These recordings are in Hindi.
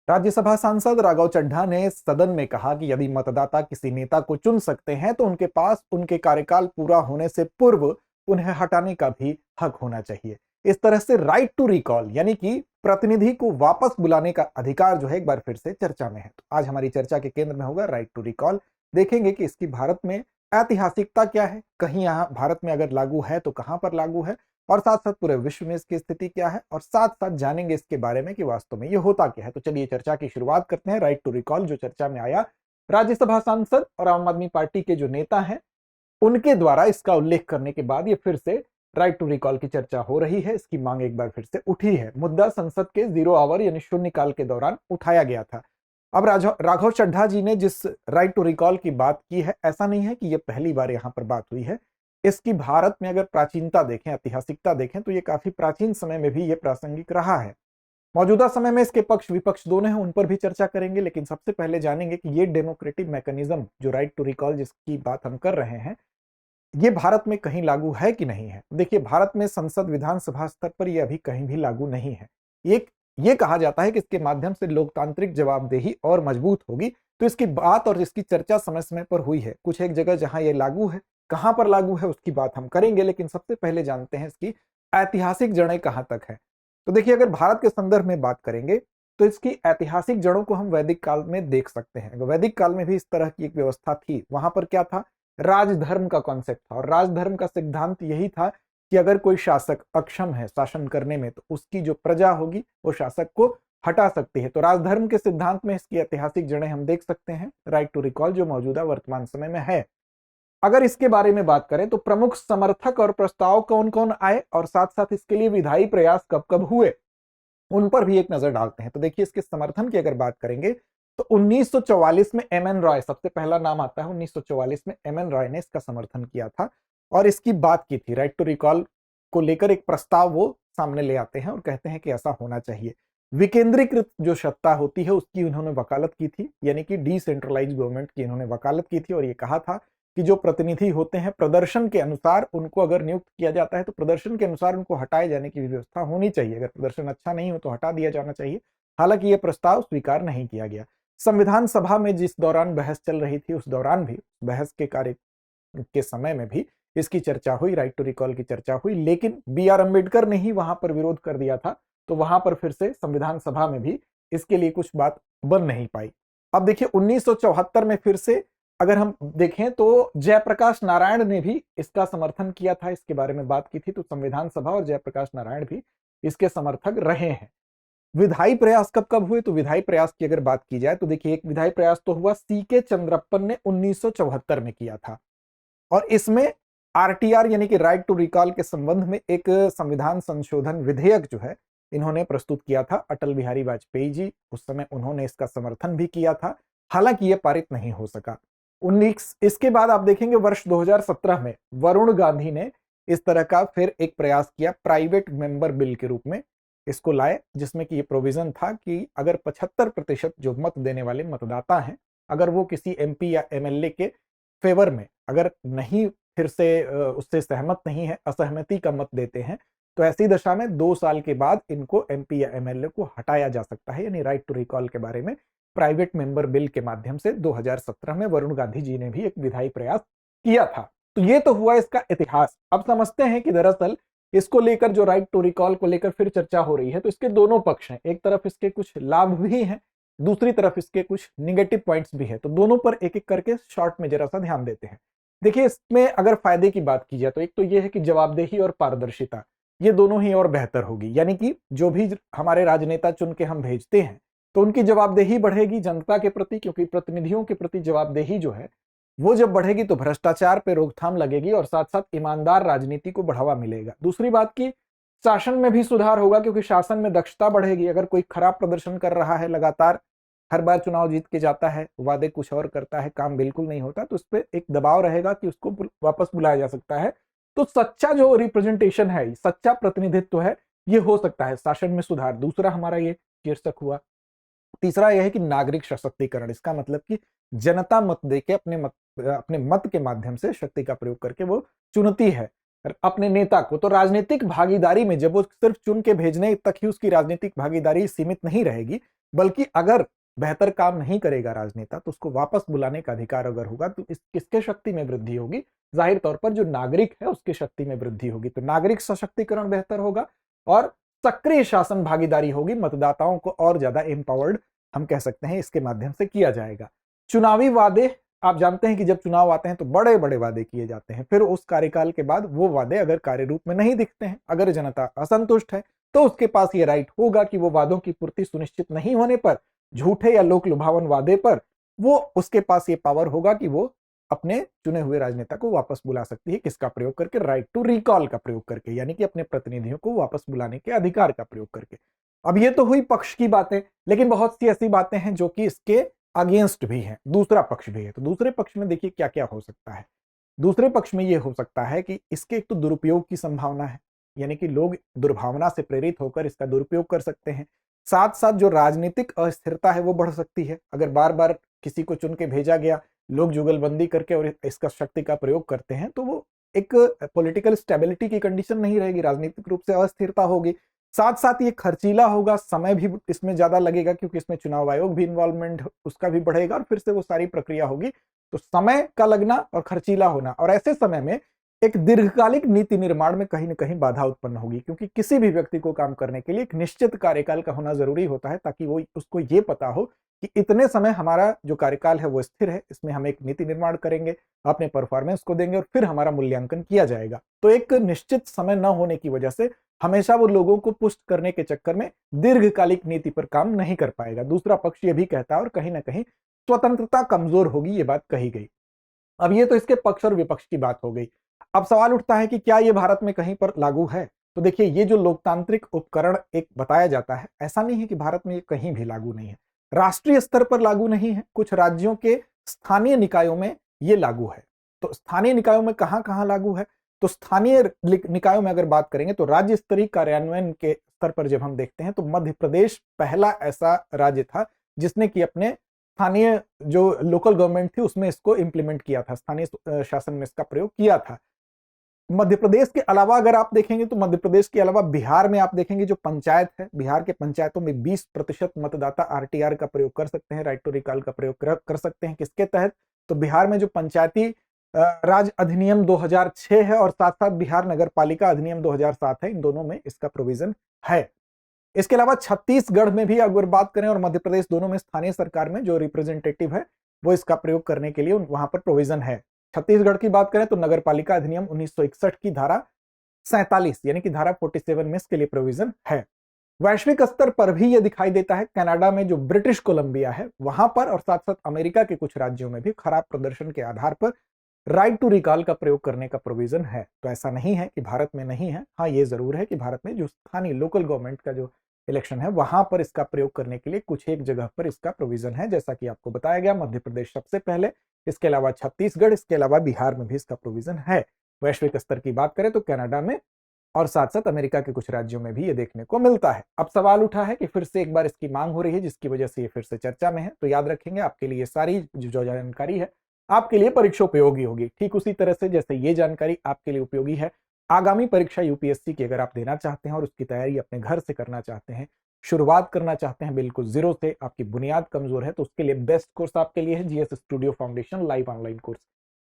राज्यसभा सांसद राघव चड्ढा ने सदन में कहा कि यदि मतदाता किसी नेता को चुन सकते हैं तो उनके पास उनके कार्यकाल पूरा होने से पूर्व उन्हें हटाने का भी हक होना चाहिए। इस तरह से राइट टू रिकॉल यानी कि प्रतिनिधि को वापस बुलाने का अधिकार जो है एक बार फिर से चर्चा में है। तो आज हमारी चर्चा के केंद्र में होगा राइट टू रिकॉल। देखेंगे कि इसकी भारत में ऐतिहासिकता क्या है, कहीं यहाँ भारत में अगर लागू है तो कहां पर लागू है, और साथ साथ पूरे विश्व में इसकी स्थिति क्या है, और साथ साथ जानेंगे इसके बारे में कि वास्तव में ये होता क्या है। तो चलिए चर्चा की शुरुआत करते हैं। राइट टू रिकॉल जो चर्चा में आया, राज्यसभा सांसद और आम आदमी पार्टी के जो नेता हैं उनके द्वारा इसका उल्लेख करने के बाद ये फिर से राइट टू रिकॉल की चर्चा हो रही है। इसकी मांग एक बार फिर से उठी है। मुद्दा संसद के 0 आवर यानी शून्यकाल के दौरान उठाया गया था। अब राघव चड्ढा जी ने जिस राइट टू रिकॉल की बात की है, ऐसा नहीं है कि यह पहली बार यहां पर बात हुई है। इसकी भारत में अगर प्राचीनता देखें, ऐतिहासिकता देखें, तो ये काफी प्राचीन समय में भी ये प्रासंगिक रहा है। मौजूदा समय में इसके पक्ष विपक्ष दोनों हैं, उन पर भी चर्चा करेंगे, लेकिन सबसे पहले जानेंगे कि ये डेमोक्रेटिक मैकेनिज्म जो राइट टू रिकॉल जिसकी बात हम कर रहे हैं, ये भारत में कहीं लागू है कि नहीं है। देखिए, भारत में संसद विधानसभा स्तर पर यह अभी कहीं भी लागू नहीं है। ये कहा जाता है कि इसके माध्यम से लोकतांत्रिक जवाबदेही और मजबूत होगी। तो इसकी बात और इसकी चर्चा समय समय पर हुई है। कुछ एक जगह जहां यह लागू है, कहां पर लागू है उसकी बात हम करेंगे, लेकिन सबसे पहले जानते हैं इसकी ऐतिहासिक जड़ें कहां तक है। तो देखिए, अगर भारत के संदर्भ में बात करेंगे तो इसकी ऐतिहासिक जड़ों को हम वैदिक काल में देख सकते हैं। वैदिक काल में भी इस तरह की एक व्यवस्था थी। वहां पर क्या था, राजधर्म का कॉन्सेप्ट था, और राजधर्म का सिद्धांत यही था कि अगर कोई शासक अक्षम है शासन करने में तो उसकी जो प्रजा होगी वो शासक को हटा सकती है। तो राजधर्म के सिद्धांत में इसकी ऐतिहासिक जड़ें हम देख सकते हैं। राइट टू रिकॉल जो मौजूदा वर्तमान समय में है, अगर इसके बारे में बात करें तो प्रमुख समर्थक और प्रस्ताव कौन कौन आए और साथ साथ इसके लिए विधायी प्रयास कब कब हुए, उन पर भी एक नजर डालते हैं। तो देखिए, इसके समर्थन की अगर बात करेंगे तो 1944 में एमएन रॉय सबसे पहला नाम आता है। 1944 में एमएन रॉय ने इसका समर्थन किया था और इसकी बात की थी। राइट टू रिकॉल को लेकर एक प्रस्ताव वो सामने ले आते हैं और कहते हैं कि ऐसा होना चाहिए। विकेंद्रीकृत जो सत्ता होती है उसकी उन्होंने वकालत की थी, यानी कि डिसेंट्रलाइज गवर्नमेंट की इन्होंने वकालत की थी, और ये कहा था कि जो प्रतिनिधि होते हैं प्रदर्शन के अनुसार उनको अगर नियुक्त किया जाता है तो प्रदर्शन के अनुसार उनको हटाए जाने की व्यवस्था होनी चाहिए। अगर प्रदर्शन अच्छा नहीं हो तो हटा दिया जाना चाहिए। हालांकि यह प्रस्ताव स्वीकार नहीं किया गया। संविधान सभा में जिस दौरान बहस चल रही थी उस दौरान भी, बहस के कार्य के समय में भी इसकी चर्चा हुई, राइट टू रिकॉल की चर्चा हुई, लेकिन बी.आर. अम्बेडकर ने ही वहां पर विरोध कर दिया था। तो वहां पर फिर से संविधान सभा में भी इसके लिए कुछ बात बन नहीं पाई। अब देखिए, 1974 में फिर से अगर हम देखें तो जयप्रकाश नारायण ने भी इसका समर्थन किया था, इसके बारे में बात की थी। तो संविधान सभा और जयप्रकाश नारायण भी इसके समर्थक रहे हैं। विधायी प्रयास कब कब हुए, तो विधायी प्रयास की अगर बात की जाए तो देखिए, एक विधायी प्रयास तो हुआ सी.के. चंद्रप्पन ने 1974 में किया था, और इसमें आरटीआर यानी कि राइट टू रिकॉल के संबंध में एक संविधान संशोधन विधेयक जो है इन्होंने प्रस्तुत किया था। अटल बिहारी वाजपेयी जी उस समय उन्होंने इसका समर्थन भी किया था। हालांकि यह पारित नहीं हो सका। इसके बाद आप देखेंगे वर्ष 2017 में वरुण गांधी ने इस तरह का फिर एक प्रयास किया, प्राइवेट मेंबर बिल के रूप में इसको लाए, जिसमें कि ये प्रोविजन था कि अगर 75% जो मत देने वाले मतदाता हैं, अगर वो किसी एमपी या एमएलए के फेवर में अगर नहीं फिर से उससे सहमत नहीं है, असहमति का मत देते हैं, तो ऐसी दशा में 2 साल के बाद इनको एमपी या एमएलए को हटाया जा सकता है। यानी राइट टू रिकॉल के बारे में प्राइवेट मेंबर बिल के माध्यम से 2017 में वरुण गांधी जी ने भी एक विधायी प्रयास किया था। तो ये तो हुआ इसका इतिहास। अब समझते हैं कि दरअसल इसको लेकर जो राइट टू रिकॉल को लेकर फिर चर्चा हो रही है, तो इसके दोनों पक्ष हैं। एक तरफ इसके कुछ लाभ भी हैं, दूसरी तरफ इसके कुछ निगेटिव पॉइंट्स भी हैं। तो दोनों पर एक एक करके शॉर्ट में जरा सा ध्यान देते हैं। देखिए, इसमें अगर फायदे की बात की जाए तो एक तो यह है कि जवाबदेही और पारदर्शिता ये दोनों ही और बेहतर होगी। यानी कि जो भी हमारे राजनेता चुन के हम भेजते हैं तो उनकी जवाबदेही बढ़ेगी जनता के प्रति, क्योंकि प्रतिनिधियों के प्रति जवाबदेही जो है वो जब बढ़ेगी तो भ्रष्टाचार पे रोकथाम लगेगी और साथ साथ ईमानदार राजनीति को बढ़ावा मिलेगा। दूसरी बात की शासन में भी सुधार होगा, क्योंकि शासन में दक्षता बढ़ेगी। अगर कोई खराब प्रदर्शन कर रहा है, लगातार हर बार चुनाव जीत के जाता है, वादे कुछ और करता है, काम बिल्कुल नहीं होता, तो उस पर एक दबाव रहेगा कि उसको वापस बुलाया जा सकता है। तो सच्चा जो रिप्रेजेंटेशन है, सच्चा प्रतिनिधित्व है, ये हो सकता है, शासन में सुधार। दूसरा हमारा ये शीर्षक हुआ। तीसरा यह है कि नागरिक सशक्तिकरण। इसका मतलब कि जनता मत देके अपने मत के माध्यम से शक्ति का प्रयोग करके वो चुनती है अपने नेता को। तो राजनीतिक भागीदारी में जब वो सिर्फ चुन के भेजने तक ही उसकी राजनीतिक भागीदारी सीमित नहीं रहेगी, बल्कि अगर बेहतर काम नहीं करेगा राजनेता तो उसको वापस बुलाने का अधिकार अगर होगा तो किसके शक्ति में वृद्धि होगी? जाहिर तौर पर जो नागरिक है उसकी शक्ति में वृद्धि होगी। तो नागरिक सशक्तिकरण बेहतर होगा और सक्रिय शासन भागीदारी होगी, मतदाताओं को और ज्यादा एम्पावर्ड हम कह सकते हैं इसके माध्यम से किया जाएगा। चुनावी वादे, आप जानते हैं कि जब चुनाव आते हैं तो बड़े बड़े वादे किए जाते हैं, फिर उस कार्यकाल के बाद वो वादे अगर कार्य रूप में नहीं दिखते हैं, अगर जनता असंतुष्ट है तो उसके पास ये राइट होगा कि वो वादों की पूर्ति सुनिश्चित नहीं होने पर, झूठे या लोक लुभावन वादे पर, वो उसके पास ये पावर होगा कि वो अपने चुने हुए राजनेता को वापस बुला सकती है। किसका प्रयोग करके? राइट टू रिकॉल का प्रयोग करके, यानी कि अपने प्रतिनिधियों को वापस बुलाने के अधिकार का प्रयोग करके। अब ये तो हुई पक्ष की बातें, लेकिन बहुत सी ऐसी बातें हैं जो कि इसके अगेंस्ट भी हैं, दूसरा पक्ष भी है। तो दूसरे पक्ष में देखिए क्या क्या हो सकता है। दूसरे पक्ष में ये हो सकता है कि इसके एक तो दुरुपयोग की संभावना है, यानी कि लोग दुर्भावना से प्रेरित होकर इसका दुरुपयोग कर सकते हैं। साथ साथ जो राजनीतिक अस्थिरता है वो बढ़ सकती है। अगर बार बार किसी को चुन के भेजा गया, लोग जुगलबंदी करके और इसका शक्ति का प्रयोग करते हैं तो वो एक पॉलिटिकल स्टेबिलिटी की कंडीशन नहीं रहेगी, राजनीतिक रूप से अस्थिरता होगी। साथ साथ ये खर्चीला होगा, समय भी इसमें ज्यादा लगेगा क्योंकि इसमें चुनाव आयोग भी इन्वॉल्वमेंट उसका भी बढ़ेगा और फिर से वो सारी प्रक्रिया होगी। तो समय का लगना और खर्चीला होना, और ऐसे समय में एक दीर्घकालिक नीति निर्माण में कहीं ना कहीं बाधा उत्पन्न होगी, क्योंकि किसी भी व्यक्ति को काम करने के लिए एक निश्चित कार्यकाल का होना जरूरी होता है ताकि वो उसको ये पता हो कि इतने समय हमारा जो कार्यकाल है वो स्थिर है, इसमें हम एक नीति निर्माण करेंगे, अपने परफॉर्मेंस को देंगे और फिर हमारा मूल्यांकन किया जाएगा। तो एक निश्चित समय न होने की वजह से हमेशा वो लोगों को पुष्ट करने के चक्कर में दीर्घकालिक नीति पर काम नहीं कर पाएगा। दूसरा पक्ष ये भी कहता है और कहीं ना कहीं स्वतंत्रता कमजोर होगी, ये बात कही गई। अब ये तो इसके पक्ष और विपक्ष की बात हो गई। अब सवाल उठता है कि क्या ये भारत में कहीं पर लागू है? तो देखिए, ये जो लोकतांत्रिक उपकरण एक बताया जाता है, ऐसा नहीं है कि भारत में ये कहीं भी लागू नहीं है। राष्ट्रीय स्तर पर लागू नहीं है, कुछ राज्यों के स्थानीय निकायों में ये लागू है। तो स्थानीय निकायों में कहां कहां लागू है? तो स्थानीय निकायों में अगर बात करेंगे तो राज्य स्तरीय कार्यान्वयन के स्तर पर जब हम देखते हैं तो मध्य प्रदेश पहला ऐसा राज्य था जिसने कि अपने स्थानीय जो लोकल गवर्नमेंट थी उसमें इसको इंप्लीमेंट किया था, स्थानीय शासन में इसका प्रयोग किया था। मध्य प्रदेश के अलावा अगर आप देखेंगे तो मध्य प्रदेश के अलावा बिहार में आप देखेंगे जो पंचायत है, बिहार के पंचायतों में 20% मतदाता आरटीआर का प्रयोग कर सकते हैं, राइट टू रिकॉल का प्रयोग कर सकते हैं। किसके तहत? तो बिहार में जो पंचायती राज अधिनियम 2006 है और साथ साथ बिहार नगर पालिका अधिनियम 2007 है, इन दोनों में इसका प्रोविजन है। इसके अलावा छत्तीसगढ़ में भी अगर बात करें और मध्य प्रदेश, दोनों में स्थानीय सरकार में जो रिप्रेजेंटेटिव है वो इसका प्रयोग करने के लिए वहां पर प्रोविजन है। छत्तीसगढ़ की बात करें तो नगर पालिका अधिनियम 1961 की धारा 47 यानी कि धारा 47 में इसके लिए प्रोविजन है। वैश्विक स्तर पर भी यह दिखाई देता है, कनाडा में जो ब्रिटिश कोलंबिया है वहां पर और साथ साथ अमेरिका के कुछ राज्यों में भी खराब प्रदर्शन के आधार पर राइट टू रिकॉल का प्रयोग करने का प्रोविजन है। तो ऐसा नहीं है कि भारत में नहीं है। हाँ, ये जरूर है कि भारत में जो स्थानीय लोकल गवर्नमेंट का जो इलेक्शन है वहां पर इसका प्रयोग करने के लिए कुछ एक जगह पर इसका प्रोविजन है, जैसा कि आपको बताया गया। मध्य प्रदेश सबसे पहले, इसके अलावा छत्तीसगढ़, इसके अलावा बिहार में भी इसका प्रोविजन है। वैश्विक स्तर की बात करें तो कनाडा में और साथ साथ अमेरिका के कुछ राज्यों में भी ये देखने को मिलता है। अब सवाल उठा है कि फिर से एक बार इसकी मांग हो रही है जिसकी वजह से ये फिर से चर्चा में है। तो याद रखेंगे, आपके लिए सारी जो जानकारी है आपके लिए परीक्षा उपयोगी होगी, ठीक उसी तरह से जैसे ये जानकारी आपके लिए उपयोगी है आगामी परीक्षा यूपीएससी की। अगर आप देना चाहते हैं और उसकी तैयारी अपने घर से करना चाहते हैं, शुरुआत करना चाहते हैं बिल्कुल जीरो से, आपकी बुनियाद कमजोर है, तो उसके लिए बेस्ट कोर्स आपके लिए है GS studio foundation live online course.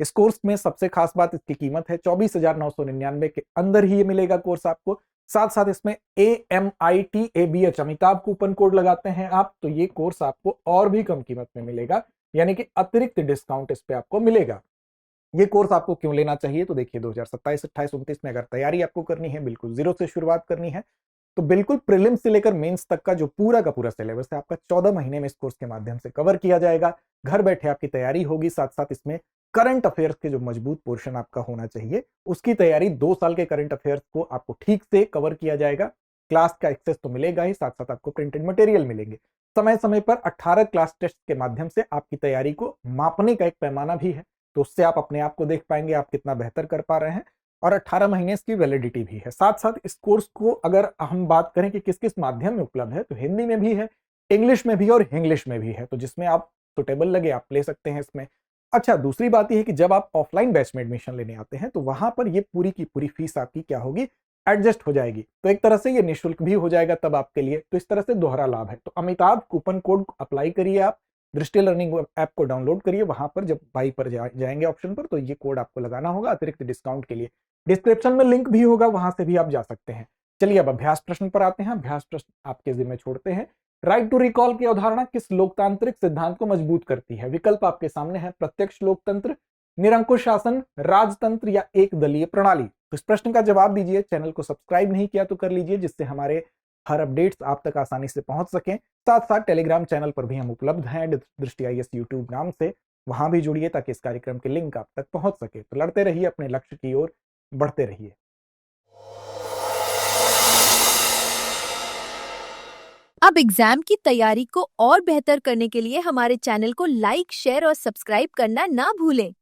इस कोर्स में सबसे खास बात, इसकी कीमत है 24,999 के अंदर ही ये मिलेगा कोर्स आपको। साथ साथ इसमें AMITABH अमिताभ कूपन कोड लगाते हैं आप तो ये कोर्स आपको और भी कम कीमत में मिलेगा, यानी कि अतिरिक्त डिस्काउंट इस पे आपको मिलेगा। ये कोर्स आपको क्यों लेना चाहिए? तो देखिए, 2027, 28, 29 में अगर तैयारी आपको करनी है, बिल्कुल जीरो से शुरुआत करनी है, तो बिल्कुल प्रीलिम्स से लेकर मेंस तक का जो पूरा का पूरा सिलेबस है आपका 14 महीने में इस कोर्स के माध्यम से कवर किया जाएगा। घर बैठे आपकी तैयारी होगी। साथ साथ इसमें करंट अफेयर्स के जो मजबूत पोर्शन आपका होना चाहिए उसकी तैयारी, 2 साल के करंट अफेयर्स को आपको ठीक से कवर किया जाएगा। क्लास का एक्सेस तो मिलेगा ही, साथ साथ आपको प्रिंटेड मटेरियल मिलेंगे। समय समय पर 18 क्लास टेस्ट के माध्यम से आपकी तैयारी को मापने का एक पैमाना भी है, तो उससे आप अपने आप को देख पाएंगे आप कितना बेहतर कर पा रहे हैं। और 18 महीने इसकी वैलिडिटी भी है। साथ साथ इस कोर्स को अगर हम बात करें कि किस किस माध्यम में उपलब्ध है, तो हिंदी में भी है, इंग्लिश में भी और इंग्लिश में भी है, तो जिसमें आप सुटेबल लगे आप ले सकते हैं इसमें। अच्छा, दूसरी बात यह है कि जब आप ऑफलाइन बैच में एडमिशन लेने आते हैं तो वहां पर ये पूरी की पूरी फीस आपकी क्या होगी? एडजस्ट हो जाएगी। तो एक तरह से ये निःशुल्क भी हो जाएगा तब आपके लिए, तो इस तरह से दोहरा लाभ है। तो अमिताभ कूपन कोड अप्लाई करिए, आप दृष्टि लर्निंग ऐप को डाउनलोड करिए, वहां पर जब बाई पर जाएंगे ऑप्शन पर तो ये कोड आपको लगाना होगा अतिरिक्त डिस्काउंट के लिए। डिस्क्रिप्शन में लिंक भी होगा, वहां से भी आप जा सकते हैं। चलिए अब अभ्यास प्रश्न पर आते हैं। अभ्यास प्रश्न आपके जिम्मे छोड़ते हैं। राइट टू रिकॉल की अवधारणा किस लोकतांत्रिक सिद्धांत को मजबूत करती है? विकल्प आपके सामने है, प्रत्यक्ष लोकतंत्र, निरंकुश शासन, राजतंत्र या एक दलीय प्रणाली। तो इस प्रश्न का जवाब दीजिए। चैनल को सब्सक्राइब नहीं किया तो कर लीजिए, जिससे हमारे हर अपडेट्स आप तक आसानी से पहुंच सकें। साथ साथ टेलीग्राम चैनल पर भी हम उपलब्ध हैं, दृष्टि आईएएस यूट्यूब नाम से, वहां भी जुड़िए ताकि इस कार्यक्रम के लिंक आप तक पहुंच सके। तो लड़ते रहिए, अपने लक्ष्य की ओर बढ़ते रहिए। अब एग्जाम की तैयारी को और बेहतर करने के लिए हमारे चैनल को लाइक, शेयर और सब्सक्राइब करना ना भूलें।